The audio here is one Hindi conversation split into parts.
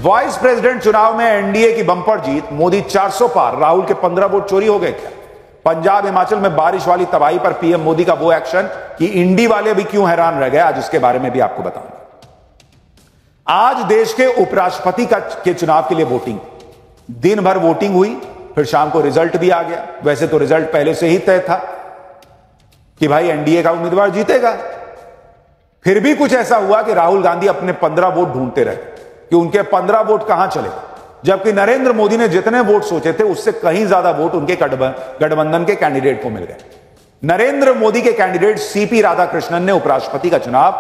वाइस प्रेसिडेंट चुनाव में एनडीए की बंपर जीत, मोदी 400 पार, राहुल के 15 वोट चोरी हो गए क्या? पंजाब हिमाचल में बारिश वाली तबाही पर पीएम मोदी का वो एक्शन कि इंडी वाले भी क्यों हैरान रह गए, आज इसके बारे में भी आपको बताऊंगा। आज देश के उपराष्ट्रपति के चुनाव के लिए वोटिंग, दिन भर वोटिंग हुई, फिर शाम को रिजल्ट भी आ गया। वैसे तो रिजल्ट पहले से ही तय था कि भाई एनडीए का उम्मीदवार जीतेगा, फिर भी कुछ ऐसा हुआ कि राहुल गांधी अपने 15 वोट ढूंढते रहे कि उनके 15 वोट कहां चले, जबकि नरेंद्र मोदी ने जितने वोट सोचे थे उससे कहीं ज्यादा वोट उनके गठबंधन के कैंडिडेट को मिल गए। नरेंद्र मोदी के कैंडिडेट सीपी राधाकृष्णन ने उपराष्ट्रपति का चुनाव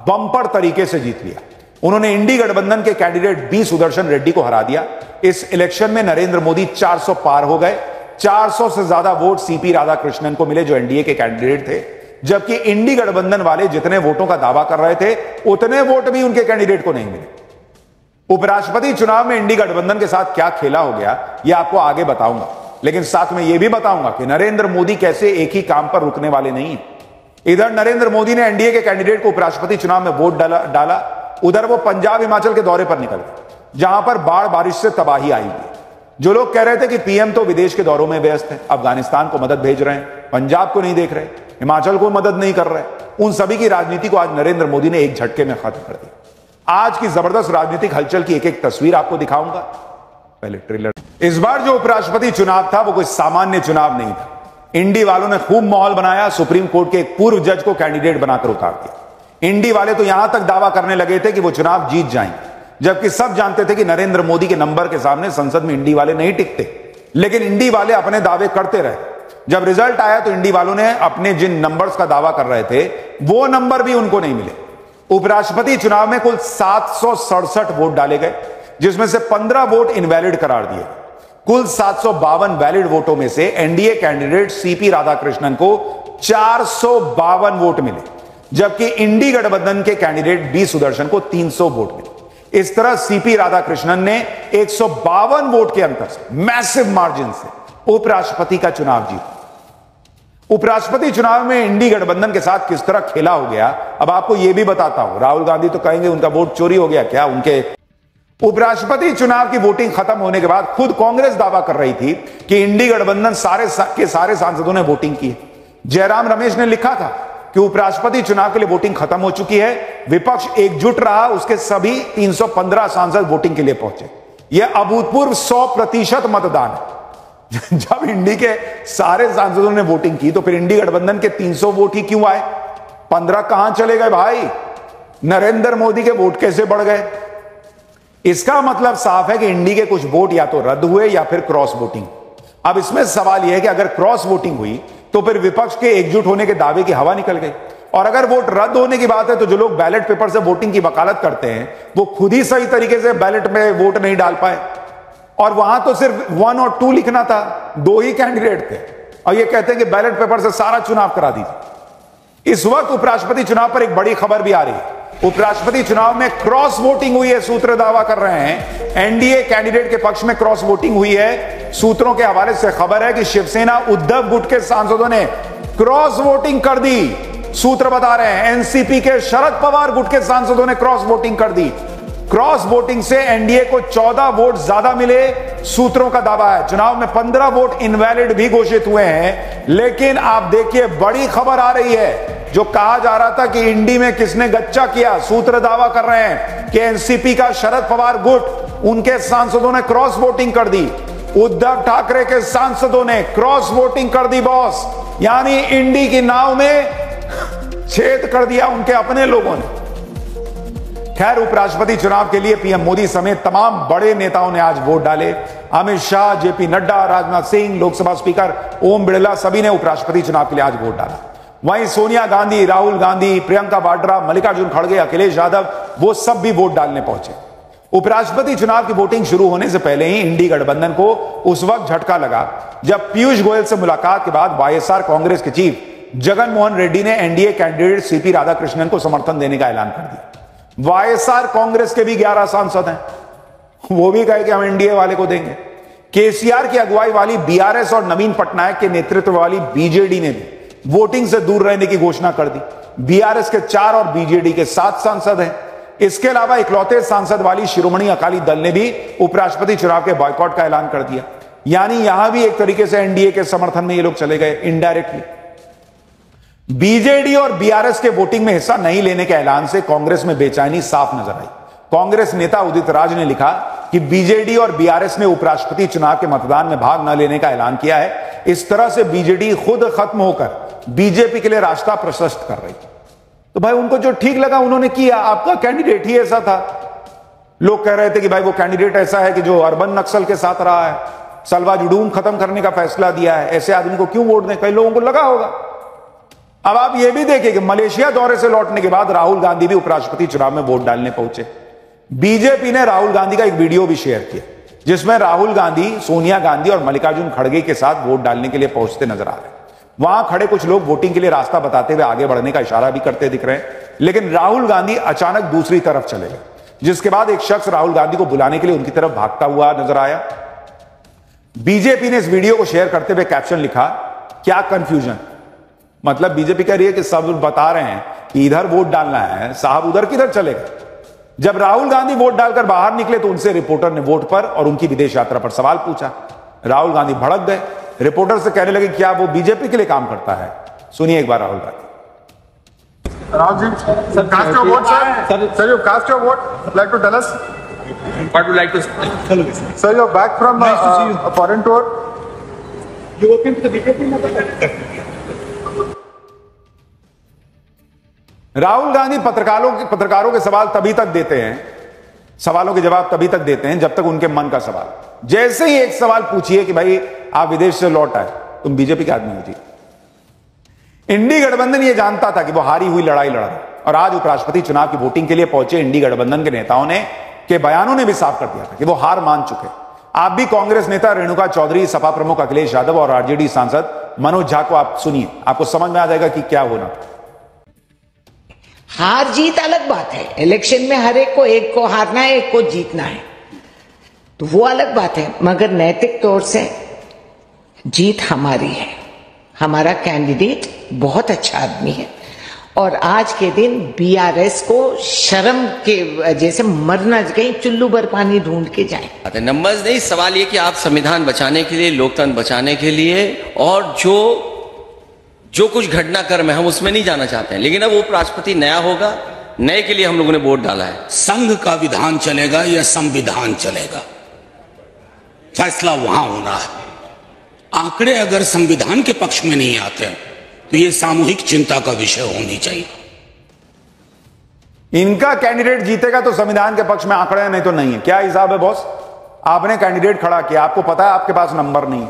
बंपर तरीके से जीत लिया। उन्होंने इंडी गठबंधन के कैंडिडेट बी सुदर्शन रेड्डी को हरा दिया। इस इलेक्शन में नरेंद्र मोदी 400 पार हो गए। 400 से ज्यादा वोट सीपी राधाकृष्णन को मिले जो एनडीए के कैंडिडेट थे, जबकि इंडी गठबंधन वाले जितने वोटों का दावा कर रहे थे उतने वोट भी उनके कैंडिडेट को नहीं मिले। उपराष्ट्रपति चुनाव में इंडी गठबंधन के साथ क्या खेला हो गया यह आपको आगे बताऊंगा, लेकिन साथ में यह भी बताऊंगा कि नरेंद्र मोदी कैसे एक ही काम पर रुकने वाले नहीं हैं। इधर नरेंद्र मोदी ने एनडीए के कैंडिडेट को उपराष्ट्रपति चुनाव में वोट डाला, उधर वो पंजाब हिमाचल के दौरे पर निकल गए जहां पर बाढ़ बारिश से तबाही आई है। जो लोग कह रहे थे कि पीएम तो विदेश के दौरों में व्यस्त है, अफगानिस्तान को मदद भेज रहे हैं, पंजाब को नहीं देख रहे, हिमाचल को मदद नहीं कर रहे, उन सभी की राजनीति को आज नरेंद्र मोदी ने एक झटके में खत्म कर दिया। आज की जबरदस्त राजनीतिक हलचल की एक एक तस्वीर आपको दिखाऊंगा। पहले ट्रेलर। इस बार जो उपराष्ट्रपति चुनाव था वो कोई सामान्य चुनाव नहीं था। इंडी वालों ने खूब माहौल बनाया, सुप्रीम कोर्ट के एक पूर्व जज को कैंडिडेट बनाकर उतार दिया। इंडी वाले तो यहां तक दावा करने लगे थे कि वो चुनाव जीत जाएंगे, जबकि सब जानते थे कि नरेंद्र मोदी के नंबर के सामने संसद में इंडी वाले नहीं टिकते। लेकिन इंडी वाले अपने दावे करते रहे। जब रिजल्ट आया तो इंडी वालों ने अपने जिन नंबर्स का दावा कर रहे थे वो नंबर भी उनको नहीं मिले। उपराष्ट्रपति चुनाव में कुल 767 वोट डाले गए, जिसमें से 15 वोट इनवैलिड करार दिए। कुल 752 वैलिड वोटों में से एनडीए कैंडिडेट सीपी राधाकृष्णन को 452 वोट मिले, जबकि इंडी गठबंधन के कैंडिडेट बी सुदर्शन को 300 वोट मिले। इस तरह सीपी राधाकृष्णन ने 152 वोट के अंतर से, मैसिव मार्जिन से उपराष्ट्रपति का चुनाव जीता। उपराष्ट्रपति चुनाव में इंडी गठबंधन के साथ किस तरह खेला हो गया अब आपको यह भी बताता हूं। राहुल गांधी तो कहेंगे उनका वोट चोरी हो गया क्या? उनके उपराष्ट्रपति चुनाव की वोटिंग खत्म होने के बाद खुद कांग्रेस दावा कर रही थी कि इंडी गठबंधन सारे सांसदों ने वोटिंग की। जयराम रमेश ने लिखा था कि उपराष्ट्रपति चुनाव के लिए वोटिंग खत्म हो चुकी है, विपक्ष एकजुट रहा, उसके सभी 315 सांसद वोटिंग के लिए पहुंचे। यह अभूतपूर्व 100% मतदान है। जब इंडी के सारे सांसदों ने वोटिंग की तो फिर इंडी गठबंधन के 300 वोट ही क्यों आए? 15 कहां चले गए भाई? नरेंद्र मोदी के वोट कैसे बढ़ गए? इसका मतलब साफ है कि इंडी के कुछ वोट या तो रद्द हुए या फिर क्रॉस वोटिंग। अब इसमें सवाल यह है कि अगर क्रॉस वोटिंग हुई तो फिर विपक्ष के एकजुट होने के दावे की हवा निकल गई, और अगर वोट रद्द होने की बात है तो जो लोग बैलेट पेपर से वोटिंग की वकालत करते हैं वो खुद ही सही तरीके से बैलेट में वोट नहीं डाल पाए, और वहां तो सिर्फ 1 और 2 लिखना था, 2 ही कैंडिडेट थे, और ये कहते हैं कि बैलेट पेपर से सारा चुनाव करा दीजिए। इस वक्त उपराष्ट्रपति चुनाव पर एक बड़ी खबर भी आ रही है। उपराष्ट्रपति चुनाव में क्रॉस वोटिंग हुई है, सूत्र दावा कर रहे हैं। एनडीए कैंडिडेट के पक्ष में क्रॉस वोटिंग हुई है। सूत्रों के हवाले से खबर है कि शिवसेना उद्धव गुट के सांसदों ने क्रॉस वोटिंग कर दी। सूत्र बता रहे हैं एनसीपी के शरद पवार गुट के सांसदों ने क्रॉस वोटिंग कर दी। क्रॉस वोटिंग से एनडीए को 14 वोट ज्यादा मिले, सूत्रों का दावा है। चुनाव में 15 वोट इनवैलिड भी घोषित हुए हैं। लेकिन आप देखिए बड़ी खबर आ रही है। जो कहा जा रहा था कि इंडी में किसने गच्चा किया, सूत्र दावा कर रहे हैं कि एनसीपी का शरद पवार गुट, उनके सांसदों ने क्रॉस वोटिंग कर दी। उद्धव ठाकरे के सांसदों ने क्रॉस वोटिंग कर दी बॉस, यानी इंडी की नाव में छेद कर दिया उनके अपने लोगों ने। खैर, उपराष्ट्रपति चुनाव के लिए पीएम मोदी समेत तमाम बड़े नेताओं ने आज वोट डाले। अमित शाह, जेपी नड्डा, राजनाथ सिंह, लोकसभा स्पीकर ओम बिड़ला, सभी ने उपराष्ट्रपति चुनाव के लिए आज वोट डाला। वहीं सोनिया गांधी, राहुल गांधी, प्रियंका वाड्रा, मल्लिकार्जुन खड़गे, अखिलेश यादव, वो सब भी वोट डालने पहुंचे। उपराष्ट्रपति चुनाव की वोटिंग शुरू होने से पहले ही इंडी गठबंधन को उस वक्त झटका लगा जब पीयूष गोयल से मुलाकात के बाद वाईएसआर कांग्रेस के चीफ जगन मोहन रेड्डी ने एनडीए कैंडिडेट सीपी राधाकृष्णन को समर्थन देने का ऐलान कर दिया। वाईएसआर कांग्रेस के भी 11 सांसद हैं, वो भी कहे कि हम एनडीए वाले को देंगे। केसीआर की अगुवाई वाली बीआरएस और नवीन पटनायक के नेतृत्व वाली बीजेडी ने भी वोटिंग से दूर रहने की घोषणा कर दी। बीआरएस के 4 और बीजेडी के 7 सांसद हैं। इसके अलावा इकलौते सांसद वाली शिरोमणि अकाली दल ने भी उपराष्ट्रपति चुनाव के बॉयकॉट का ऐलान कर दिया। यानी यहां भी एक तरीके से एनडीए के समर्थन में ये लोग चले गए इनडायरेक्टली। बीजेडी और बीआरएस के वोटिंग में हिस्सा नहीं लेने के ऐलान से कांग्रेस में बेचैनी साफ नजर आई। कांग्रेस नेता उदित राज ने लिखा कि बीजेडी और बीआरएस ने उपराष्ट्रपति चुनाव के मतदान में भाग न लेने का ऐलान किया है। इस तरह से बीजेडी खुद खत्म होकर बीजेपी के लिए रास्ता प्रशस्त कर रही। तो भाई उनको जो ठीक लगा उन्होंने किया। आपका कैंडिडेट ही ऐसा था। लोग कह रहे थे कि भाई वो कैंडिडेट ऐसा है कि जो अर्बन नक्सल के साथ रहा है, सलवा जुडूम खत्म करने का फैसला दिया है, ऐसे आदमी को क्यों वोट दें? कई लोगों को लगा होगा। अब आप ये भी देखिए कि मलेशिया दौरे से लौटने के बाद राहुल गांधी भी उपराष्ट्रपति चुनाव में वोट डालने पहुंचे। बीजेपी ने राहुल गांधी का एक वीडियो भी शेयर किया जिसमें राहुल गांधी, सोनिया गांधी और मल्लिकार्जुन खड़गे के साथ वोट डालने के लिए पहुंचते नजर आ रहे हैं। वहां खड़े कुछ लोग वोटिंग के लिए रास्ता बताते हुए आगे बढ़ने का इशारा भी करते दिख रहे हैं, लेकिन राहुल गांधी अचानक दूसरी तरफ चले गए, जिसके बाद एक शख्स राहुल गांधी को बुलाने के लिए उनकी तरफ भागता हुआ नजर आया। बीजेपी ने इस वीडियो को शेयर करते हुए कैप्शन लिखा, क्या कंफ्यूजन। मतलब बीजेपी कह रही है कि सब बता रहे हैं कि इधर वोट डालना है, साहब उधर किधर चले गए। जब राहुल गांधी वोट डालकर बाहर निकले तो उनसे रिपोर्टर ने वोट पर और उनकी विदेश यात्रा पर सवाल पूछा। राहुल गांधी भड़क गए। रिपोर्टर से कहने लगे क्या वो बीजेपी के लिए काम करता है। सुनिए एक बार Rahul Gandhi. Rahul ji, sir, cast your vote, sir. Sir, you cast your vote. Would like to tell us? What would you like to say? Sir, you're back from a foreign tour. You working for the BJP? Rahul Gandhi पत्रकारों के सवाल तभी तक देते हैं, सवालों के जवाब तभी तक देते हैं जब तक उनके मन का सवाल। जैसे ही एक सवाल पूछिए कि भाई आप विदेश से लौट आए, तुम बीजेपी के आदमी हो जी। इंडी गठबंधन ये जानता था कि वो हारी हुई लड़ाई लड़ रहा, और आज उपराष्ट्रपति चुनाव की वोटिंग के लिए पहुंचे इंडी गठबंधन के नेताओं ने के बयानों ने भी साफ कर दिया था कि वो हार मान चुके। आप भी कांग्रेस नेता रेणुका चौधरी, सपा प्रमुख अखिलेश यादव और आरजेडी सांसद मनोज झा को आप सुनिए, आपको समझ में आ जाएगा कि क्या होना। हार जीत अलग बात है। इलेक्शन में हर एक को हारना है, एक को जीतना है, तो वो अलग बात है। मगर नैतिक तौर से जीत हमारी है। हमारा कैंडिडेट बहुत अच्छा आदमी है और आज के दिन बीआरएस को शर्म के जैसे मरना, कहीं चुल्लू भर पानी ढूंढ के जाए। नंबर्स नहीं, सवाल ये कि आप संविधान बचाने के लिए, लोकतंत्र बचाने के लिए, और जो कुछ घटनाक्रम है हम उसमें नहीं जाना चाहते हैं, लेकिन अब उपराष्ट्रपति नया होगा, नए के लिए हम लोगों ने वोट डाला है। संघ का विधान चलेगा या संविधान चलेगा, फैसला वहां होना है। आंकड़े अगर संविधान के पक्ष में नहीं आते तो ये सामूहिक चिंता का विषय होनी चाहिए। इनका कैंडिडेट जीतेगा तो संविधान के पक्ष में आंकड़े हैं, नहीं तो नहीं है। क्या हिसाब है बॉस? आपने कैंडिडेट खड़ा किया, आपको पता है आपके पास नंबर नहीं है।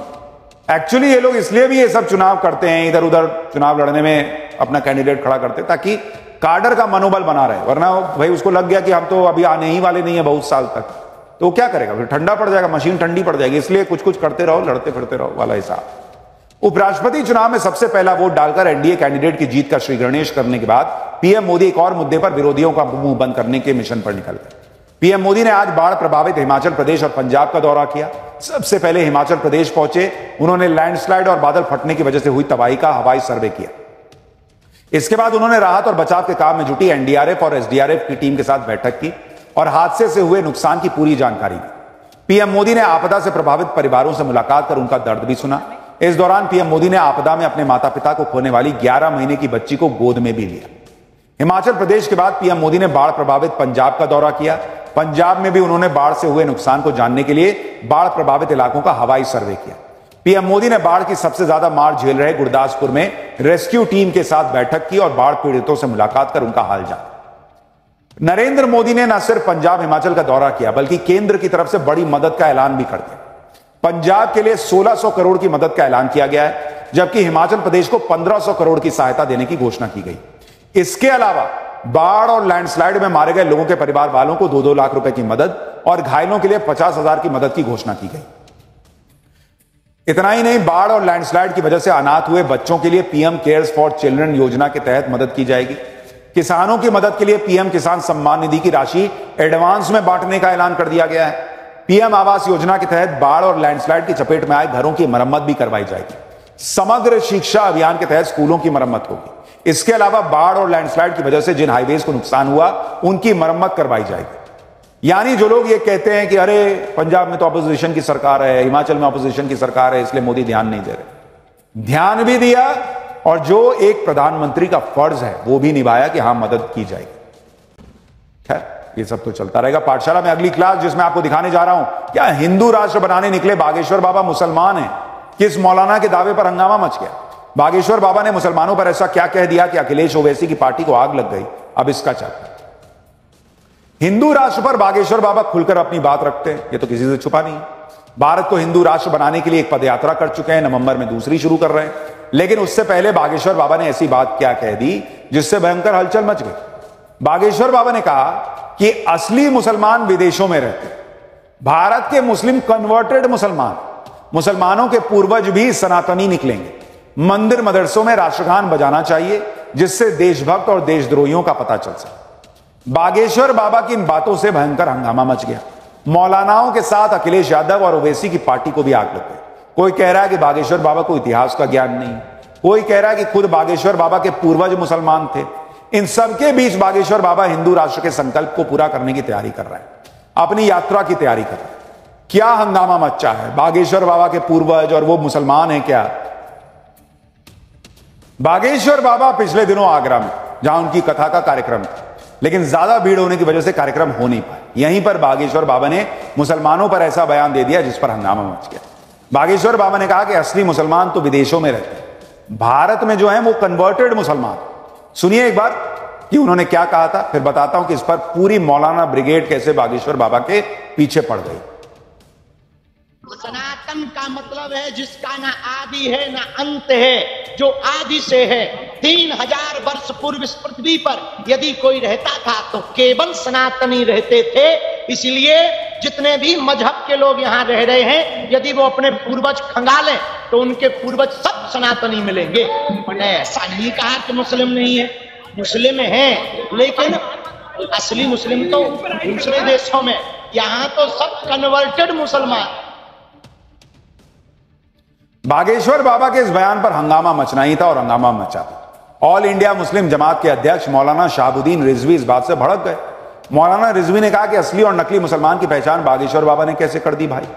एक्चुअली ये लोग इसलिए भी ये सब चुनाव करते हैं, इधर उधर चुनाव लड़ने में अपना कैंडिडेट खड़ा करते हैं ताकि काडर का मनोबल बना रहे, वरना भाई उसको लग गया कि हम तो अभी आने ही वाले नहीं है बहुत साल तक, तो क्या करेगा? फिर ठंडा पड़ जाएगा, मशीन ठंडी पड़ जाएगी। इसलिए कुछ कुछ करते रहो, लड़ते फिरते रहो वाला हिसाब। उपराष्ट्रपति चुनाव में सबसे पहला वोट डालकर एनडीए कैंडिडेट की जीत का श्री गणेश करने के बाद पीएम मोदी एक और मुद्दे पर विरोधियों का मुंह बंद करने के मिशन पर निकल गए। पीएम मोदी ने आज बाढ़ प्रभावित हिमाचल प्रदेश और पंजाब का दौरा किया। सबसे पहले हिमाचल प्रदेश पहुंचे। उन्होंने लैंडस्लाइड और बादल फटने की वजह से हुई तबाही का हवाई सर्वे किया। इसके बाद उन्होंने राहत और बचाव के काम में जुटी एनडीआरएफ और एसडीआरएफ की टीम के साथ बैठक की और हादसे से हुए नुकसान की पूरी जानकारी दी। पीएम मोदी ने आपदा से प्रभावित परिवारों से मुलाकात कर उनका दर्द भी सुना। इस दौरान पीएम मोदी ने आपदा में अपने माता पिता को खोने वाली 11 महीने की बच्ची को गोद में भी लिया। हिमाचल प्रदेश के बाद पीएम मोदी ने बाढ़ प्रभावित पंजाब का दौरा किया। पंजाब में भी उन्होंने बाढ़ से हुए नुकसान को जानने के लिए बाढ़ प्रभावित इलाकों का हवाई सर्वे किया। पीएम मोदी ने बाढ़ की सबसे ज्यादा मार झेल रहे गुरदासपुर में रेस्क्यू टीम के साथ बैठक की और बाढ़ पीड़ितों से मुलाकात कर उनका हाल जाना। नरेंद्र मोदी ने न सिर्फ पंजाब हिमाचल का दौरा किया बल्कि केंद्र की तरफ से बड़ी मदद का ऐलान भी कर दिया। पंजाब के लिए 1600 करोड़ की मदद का ऐलान किया गया है, जबकि हिमाचल प्रदेश को 1500 करोड़ की सहायता देने की घोषणा की गई। इसके अलावा बाढ़ और लैंडस्लाइड में मारे गए लोगों के परिवार वालों को 2-2 लाख रुपए की मदद और घायलों के लिए 50,000 की मदद की घोषणा की गई। इतना ही नहीं, बाढ़ और लैंडस्लाइड की वजह से अनाथ हुए बच्चों के लिए पीएम केयर्स फॉर चिल्ड्रन योजना के तहत मदद की जाएगी। किसानों की मदद के लिए पीएम किसान सम्मान निधि की राशि एडवांस में बांटने का ऐलान कर दिया गया है। पीएम आवास योजना के तहत बाढ़ और लैंडस्लाइड की चपेट में आए घरों की मरम्मत भी करवाई जाएगी। समग्र शिक्षा अभियान के तहत स्कूलों की मरम्मत होगी। इसके अलावा बाढ़ और लैंडस्लाइड की वजह से जिन हाईवेज को नुकसान हुआ उनकी मरम्मत करवाई जाएगी। यानी जो लोग ये कहते हैं कि अरे पंजाब में तो अपोजिशन की सरकार है, हिमाचल में अपोजिशन की सरकार है, इसलिए मोदी ध्यान नहीं दे रहे, ध्यान भी दिया और जो एक प्रधानमंत्री का फर्ज है वो भी निभाया कि हां मदद की जाएगी। खैर ये सब तो चलता रहेगा। पाठशाला में अगली क्लास जिसमें आपको दिखाने जा रहा हूं क्या हिंदू राष्ट्र बनाने निकले बागेश्वर बाबा मुसलमान हैं, किस मौलाना के दावे पर हंगामा मच गया। बागेश्वर बाबा ने मुसलमानों पर ऐसा क्या कह दिया कि अखिलेश ओवैसी की पार्टी को आग लग गई। अब इसका चलता हिंदू राष्ट्र पर बागेश्वर बाबा खुलकर अपनी बात रखते हैं, ये तो किसी से छुपा नहीं। भारत को हिंदू राष्ट्र बनाने के लिए एक पदयात्रा कर चुके हैं, नवंबर में दूसरी शुरू कर रहे हैं। लेकिन उससे पहले बागेश्वर बाबा ने ऐसी बात क्या कह दी जिससे भयंकर हलचल मच गई। बागेश्वर बाबा ने कहा कि असली मुसलमान विदेशों में रहते, भारत के मुस्लिम कन्वर्टेड मुसलमानों के पूर्वज भी सनातनी निकलेंगे। मंदिर मदरसों में राष्ट्रगान बजाना चाहिए जिससे देशभक्त और देशद्रोहियों का पता चल सके। बागेश्वर बाबा की इन बातों से भयंकर हंगामा मच गया। मौलानाओं के साथ अखिलेश यादव और ओवैसी की पार्टी को भी आग लग गई। कोई कह रहा है कि बागेश्वर बाबा को इतिहास का ज्ञान नहीं, कोई कह रहा है कि खुद बागेश्वर बाबा के पूर्वज मुसलमान थे। इन सबके बीच बागेश्वर बाबा हिंदू राष्ट्र के संकल्प को पूरा करने की तैयारी कर रहे हैं, अपनी यात्रा की तैयारी कर रहे हैं। क्या हंगामा मचा है, बागेश्वर बाबा के पूर्वज और वो मुसलमान हैं क्या। बागेश्वर बाबा पिछले दिनों आगरा में जहां उनकी कथा का कार्यक्रम था, लेकिन ज्यादा भीड़ होने की वजह से कार्यक्रम हो नहीं पाया। यहीं पर बागेश्वर बाबा ने मुसलमानों पर ऐसा बयान दे दिया जिस पर हंगामा मच गया। बागेश्वर बाबा ने कहा कि असली मुसलमान तो विदेशों में रहते हैं, भारत में जो है वो कन्वर्टेड मुसलमान। सुनिए एक बार कि उन्होंने क्या कहा था, फिर बताता हूं कि इस पर पूरी मौलाना ब्रिगेड कैसे बागेश्वर बाबा के पीछे पड़ गई। सनातन का मतलब है जिसका ना आदि है ना अंत है, जो आदि से है। 3000 वर्ष पूर्व इस पृथ्वी पर यदि कोई रहता था तो केवल सनातनी रहते थे। इसलिए जितने भी मजहब के लोग यहाँ रह रहे हैं, यदि वो अपने पूर्वज खंगालें तो उनके पूर्वज सब सनातनी मिलेंगे। ऐसा नहीं कहा कि मुस्लिम नहीं है, मुस्लिम है, लेकिन असली मुस्लिम तो दूसरे देशों में, यहाँ तो सब कन्वर्टेड मुसलमान। बागेश्वर बाबा के इस बयान पर हंगामा मचना ही था और हंगामा मचा। ऑल इंडिया मुस्लिम जमात के अध्यक्ष मौलाना शहाबुद्दीन रिजवी इस बात से भड़क गए। मौलाना रिजवी ने कहा कि असली और नकली मुसलमान की पहचान बागेश्वर बाबा ने कैसे कर दी भाई।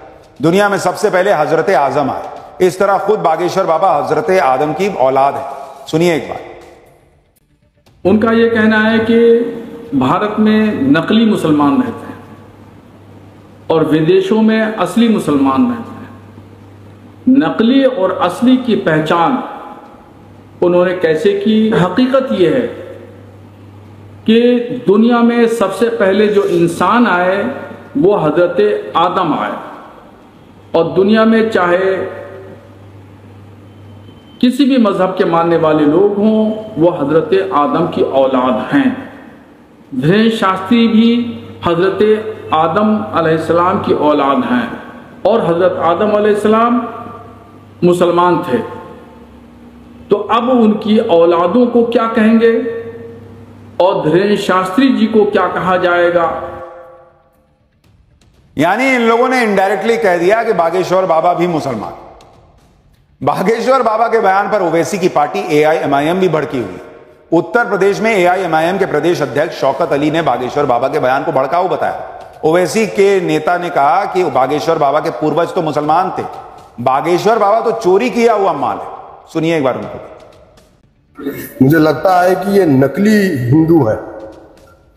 दुनिया में सबसे पहले हजरत आजम आए, इस तरह खुद बागेश्वर बाबा हजरत आदम की औलाद है। सुनिए एक बार। उनका यह कहना है कि भारत में नकली मुसलमान रहते हैं और विदेशों में असली मुसलमान रहते हैं। नकली और असली की पहचान उन्होंने कैसे की। हकीकत यह है कि दुनिया में सबसे पहले जो इंसान आए वो हजरत आदम आए, और दुनिया में चाहे किसी भी मजहब के मानने वाले लोग हों, वो हजरत आदम की औलाद हैं। धीरेन्द्र शास्त्री भी हजरत आदम अलैहिस्सलाम की औलाद हैं और हजरत आदम अलैहिस्सलाम मुसलमान थे। तो अब उनकी औलादों को क्या कहेंगे और धीरेन्द्र शास्त्री जी को क्या कहा जाएगा। यानी इन लोगों ने इनडायरेक्टली कह दिया कि बागेश्वर बाबा भी मुसलमान। बागेश्वर बाबा के बयान पर ओवैसी की पार्टी AIMIM भी भड़की हुई। उत्तर प्रदेश में AIMIM के प्रदेश अध्यक्ष शौकत अली ने बागेश्वर बाबा के बयान को भड़काऊ बताया। ओवैसी के नेता ने कहा कि बागेश्वर बाबा के पूर्वज तो मुसलमान थे, बागेश्वर बाबा तो चोरी किया हुआ माल है। सुनिए एक बार उनको। मुझे लगता है कि ये नकली हिंदू है।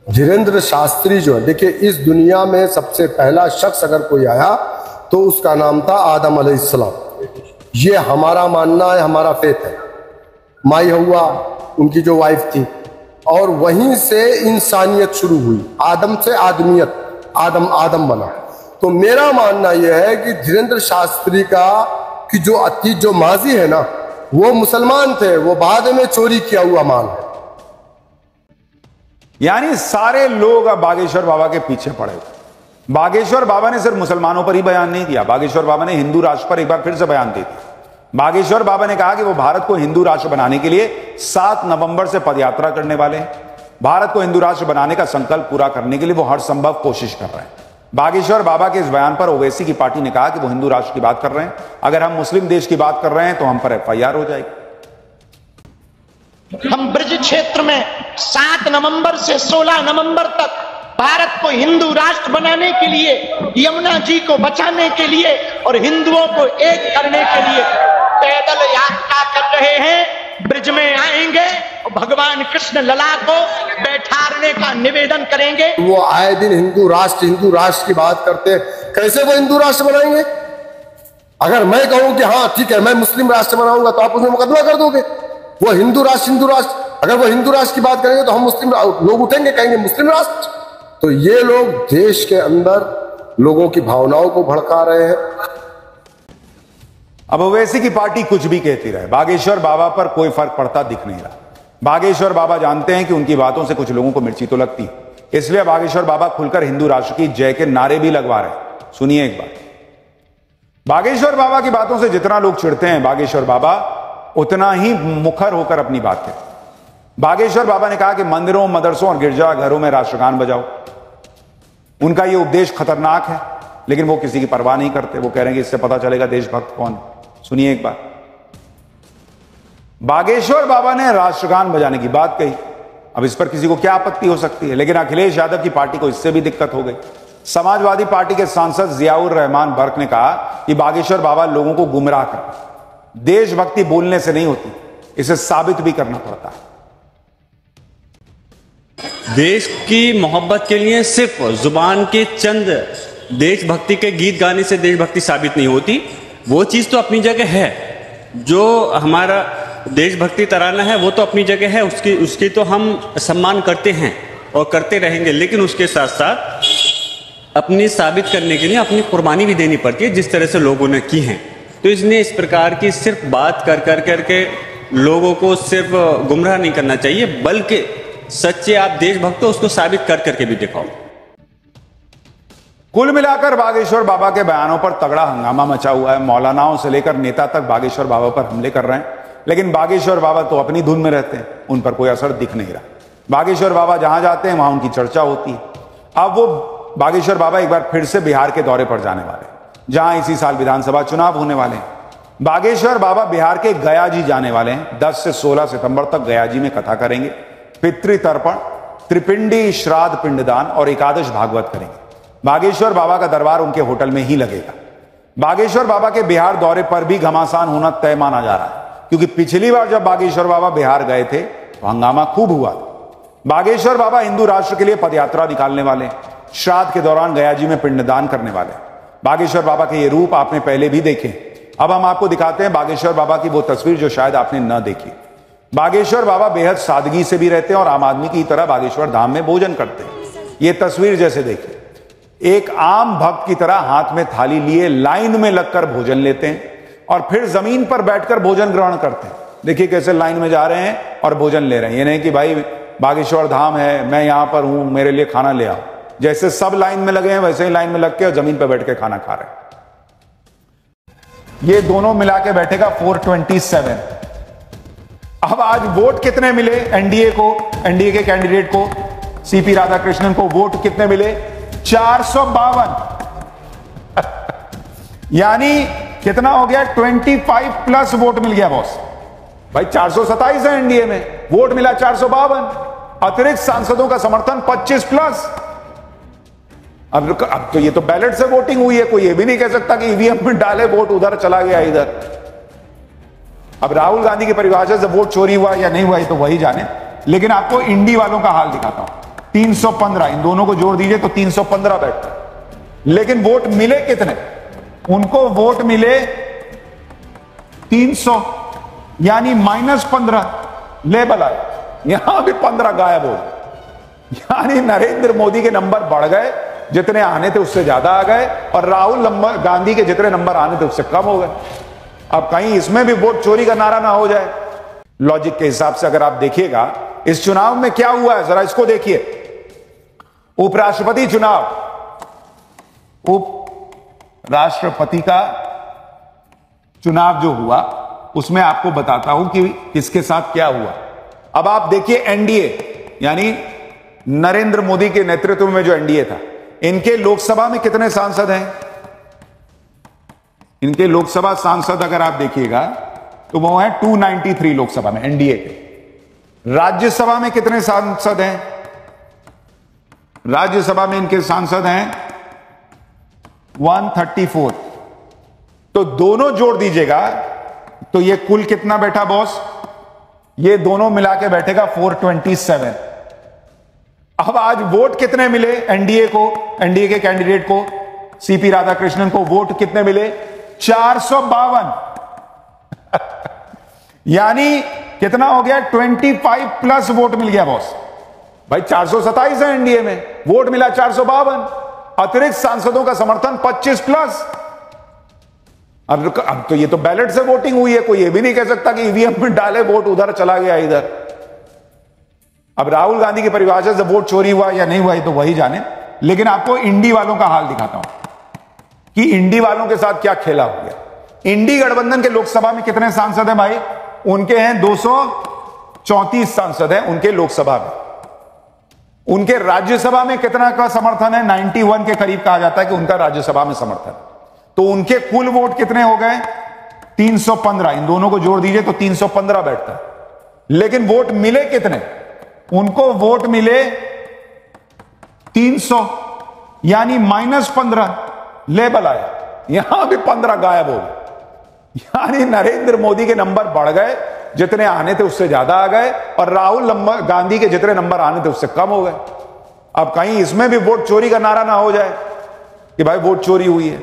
धीरेन्द्र शास्त्री जो है, देखिए इस दुनिया में सबसे पहला शख्स अगर कोई आया तो उसका नाम था आदम अलैहिस्सलाम। ये हमारा मानना है, हमारा फेथ है। माई हवा उनकी जो वाइफ थी, और वहीं से इंसानियत शुरू हुई, आदम से आदमियत, आदम आदम बना। तो मेरा मानना यह है कि धीरेन्द्र शास्त्री का कि जो अतीत जो माजी है ना, वो मुसलमान थे, वो बाद में चोरी किया हुआ माल है। यानी सारे लोग अब बागेश्वर बाबा के पीछे पड़े हुए। बागेश्वर बाबा ने सिर्फ मुसलमानों पर ही बयान नहीं दिया, बागेश्वर बाबा ने हिंदू राष्ट्र पर एक बार फिर से बयान दे दिया। बागेश्वर बाबा ने कहा कि वो भारत को हिंदू राष्ट्र बनाने के लिए 7 नवंबर से पदयात्रा करने वाले हैं। भारत को हिंदू राष्ट्र बनाने का संकल्प पूरा करने के लिए वो हर संभव कोशिश कर रहे हैं। बागेश्वर बाबा के इस बयान पर ओवैसी की पार्टी ने कहा कि वो हिंदू राष्ट्र की बात कर रहे हैं, अगर हम मुस्लिम देश की बात कर रहे हैं तो हम पर FIR हो जाएगी। हम ब्रज क्षेत्र में 7 नवंबर से 16 नवंबर तक भारत को हिंदू राष्ट्र बनाने के लिए, यमुना जी को बचाने के लिए और हिंदुओं को एक करने के लिए पैदल यात्रा कर रहे हैं। ब्रज में आएंगे और भगवान कृष्ण लला को बैठाने का निवेदन करेंगे। वो आए दिन हिंदू राष्ट्र की बात करते हैं, कैसे वो हिंदू राष्ट्र बनाएंगे? अगर मैं कहूं कि हाँ ठीक है मैं मुस्लिम राष्ट्र बनाऊंगा तो आप उसमें मुकदमा कर दोगे। वो हिंदू राष्ट्र, अगर वो हिंदू राष्ट्र की बात करेंगे तो हम मुस्लिम लोग उठेंगे, कहेंगे मुस्लिम राष्ट्र। तो ये लोग देश के अंदर लोगों की भावनाओं को भड़का रहे हैं। अब ओवैसी की पार्टी कुछ भी कहती रहे, बागेश्वर बाबा पर कोई फर्क पड़ता दिख नहीं रहा। बागेश्वर बाबा जानते हैं कि उनकी बातों से कुछ लोगों को मिर्ची तो लगती है, इसलिए बागेश्वर बाबा खुलकर हिंदू राष्ट्र की जय के नारे भी लगवा रहे हैं। सुनिए एक बार। बागेश्वर बाबा की बातों से जितना लोग चिढ़ते हैं, बागेश्वर बाबा उतना ही मुखर होकर अपनी बात कहते। बागेश्वर बाबा ने कहा कि मंदिरों, मदरसों और गिरजाघरों में राष्ट्रगान बजाओ। उनका यह उपदेश खतरनाक है, लेकिन वो किसी की परवाह नहीं करते। वो कह रहे हैं कि इससे पता चलेगा देशभक्त कौन है। सुनिए एक बार। बागेश्वर बाबा ने राष्ट्रगान बजाने की बात कही। अब इस पर किसी को क्या आपत्ति हो सकती है, लेकिन अखिलेश यादव की पार्टी को इससे भी दिक्कत हो गई। समाजवादी पार्टी के सांसद जियाउर रहमान बर्क ने कहा कि बागेश्वर बाबा लोगों को गुमराह करते। देशभक्ति बोलने से नहीं होती, इसे साबित भी करना पड़ता है। देश की मोहब्बत के लिए सिर्फ जुबान के चंद देशभक्ति के गीत गाने से देशभक्ति साबित नहीं होती। वो चीज तो अपनी जगह है, जो हमारा देशभक्ति तराना है वो तो अपनी जगह है, उसकी तो हम सम्मान करते हैं और करते रहेंगे। लेकिन उसके साथ साथ अपनी साबित करने के लिए अपनी कुर्बानी भी देनी पड़ती है, जिस तरह से लोगों ने की है। तो इसलिए इस प्रकार की सिर्फ बात कर करके लोगों को सिर्फ गुमराह नहीं करना चाहिए, बल्कि सच्चे आप देशभक्त हो उसको साबित कर करके भी दिखाओ। कुल मिलाकर बागेश्वर बाबा के बयानों पर तगड़ा हंगामा मचा हुआ है। मौलानाओं से लेकर नेता तक बागेश्वर बाबा पर हमले कर रहे हैं, लेकिन बागेश्वर बाबा तो अपनी धुन में रहते हैं, उन पर कोई असर दिख नहीं रहा। बागेश्वर बाबा जहां जाते हैं वहां उनकी चर्चा होती है। अब वो बागेश्वर बाबा एक बार फिर से बिहार के दौरे पर जाने वाले हैं, जहां इसी साल विधानसभा चुनाव होने वाले हैं। बागेश्वर बाबा बिहार के गया जी जाने वाले हैं। 10 से 16 सितंबर तक गया जी में कथा करेंगे, पितृतर्पण, त्रिपिंडी श्राद्ध, पिंडदान और एकादश भागवत करेंगे। बागेश्वर बाबा का दरबार उनके होटल में ही लगेगा। बागेश्वर बाबा के बिहार दौरे पर भी घमासान होना तय माना जा रहा है, क्योंकि पिछली बार जब बागेश्वर बाबा बिहार गए थे तो हंगामा खूब हुआ था। बागेश्वर बाबा हिंदू राष्ट्र के लिए पदयात्रा निकालने वाले हैं। श्राद्ध के दौरान गया जी में पिंडदान करने वाले हैं। बागेश्वर बाबा के ये रूप आपने पहले भी देखे। अब हम आपको दिखाते हैं बागेश्वर बाबा की वो तस्वीर जो शायद आपने न देखी। बागेश्वर बाबा बेहद सादगी से भी रहते हैं और आम आदमी की तरह बागेश्वर धाम में भोजन करते हैं। ये तस्वीर जैसे देखिए, एक आम भक्त की तरह हाथ में थाली लिए लाइन में लगकर भोजन लेते हैं और फिर जमीन पर बैठकर भोजन ग्रहण करते हैं। देखिए कैसे लाइन में जा रहे हैं और भोजन ले रहे हैं। ये नहीं कि भाई बागेश्वर धाम है, मैं यहां पर हूं, मेरे लिए खाना ले आओ। जैसे सब लाइन में लगे हैं वैसे ही लाइन में लग के और जमीन पर बैठ के खाना खा रहे हैं। ये दोनों मिला के बैठेगा 427। अब आज वोट कितने मिले एनडीए को, एनडीए के कैंडिडेट को, सीपी राधाकृष्णन को वोट कितने मिले? 452। यानी कितना हो गया? 25 प्लस वोट मिल गया बॉस। भाई 427 है एनडीए में, वोट मिला 452। अतिरिक्त सांसदों का समर्थन 25 प्लस। अब तो ये तो बैलेट से वोटिंग हुई है, कोई ये भी नहीं कह सकता कि ईवीएम में डाले वोट उधर चला गया इधर। अब राहुल गांधी की परिभाषा से वोट चोरी हुआ या नहीं हुआ ये तो वही जाने, लेकिन आपको इंडी वालों का हाल दिखाता हूं। 315, इन दोनों को जोड़ दीजिए तो 315 बैठते। लेकिन वोट मिले कितने? उनको वोट मिले 300, यानी -15 लेबल आए। यहां भी 15 गायब हो गए। यानी नरेंद्र मोदी के नंबर बढ़ गए, जितने आने थे उससे ज्यादा आ गए, और राहुल गांधी के जितने नंबर आने थे उससे कम हो गए। अब कहीं इसमें भी वोट चोरी का नारा ना हो जाए। लॉजिक के हिसाब से अगर आप देखिएगा इस चुनाव में क्या हुआ है, जरा इसको देखिए। उपराष्ट्रपति चुनाव, उपराष्ट्रपति का चुनाव जो हुआ उसमें आपको बताता हूं कि किसके साथ क्या हुआ। अब आप देखिए एनडीए, यानी नरेंद्र मोदी के नेतृत्व में जो एनडीए था, इनके लोकसभा में कितने सांसद हैं? इनके लोकसभा सांसद अगर आप देखिएगा तो वो है 293 लोकसभा में एनडीए के। राज्यसभा में कितने सांसद हैं? राज्यसभा में इनके सांसद हैं 134। तो दोनों जोड़ दीजिएगा तो ये कुल कितना बैठा बॉस? ये दोनों मिला के बैठेगा 427। अब आज वोट कितने मिले एनडीए को, एनडीए के कैंडिडेट को, सीपी राधाकृष्णन को वोट कितने मिले? 452। यानी कितना हो गया? 25 प्लस वोट मिल गया बॉस। भाई 427 है एनडीए में, वोट मिला 452, अतिरिक्त सांसदों का समर्थन 25 प्लस। अब तो ये तो बैलेट से वोटिंग हुई है, कोई ये भी नहीं कह सकता कि ईवीएम में डाले वोट उधर चला गया इधर। अब राहुल गांधी की परिभाषा से वोट चोरी हुआ या नहीं हुआ ये तो वही जाने, लेकिन आपको इंडी वालों का हाल दिखाता हूं कि इंडी वालों के साथ क्या खेला हो गया। इंडी गठबंधन के लोकसभा में कितने सांसद हैं भाई? उनके हैं 234 सांसद हैं उनके लोकसभा में। उनके राज्यसभा में कितना का समर्थन है? 91 के करीब कहा जाता है कि उनका राज्यसभा में समर्थन। तो उनके कुल वोट कितने हो गए? 315। इन दोनों को जोड़ दीजिए तो 315 बैठता है। लेकिन वोट मिले कितने? उनको वोट मिले 300, यानी -15 लेबल आया। यहां भी 15 गायब हो गए। यानी नरेंद्र मोदी के नंबर बढ़ गए, जितने आने थे उससे ज्यादा आ गए, और राहुल गांधी के जितने नंबर आने थे उससे कम हो गए। अब कहीं इसमें भी वोट चोरी का नारा ना हो जाए कि भाई वोट चोरी हुई है।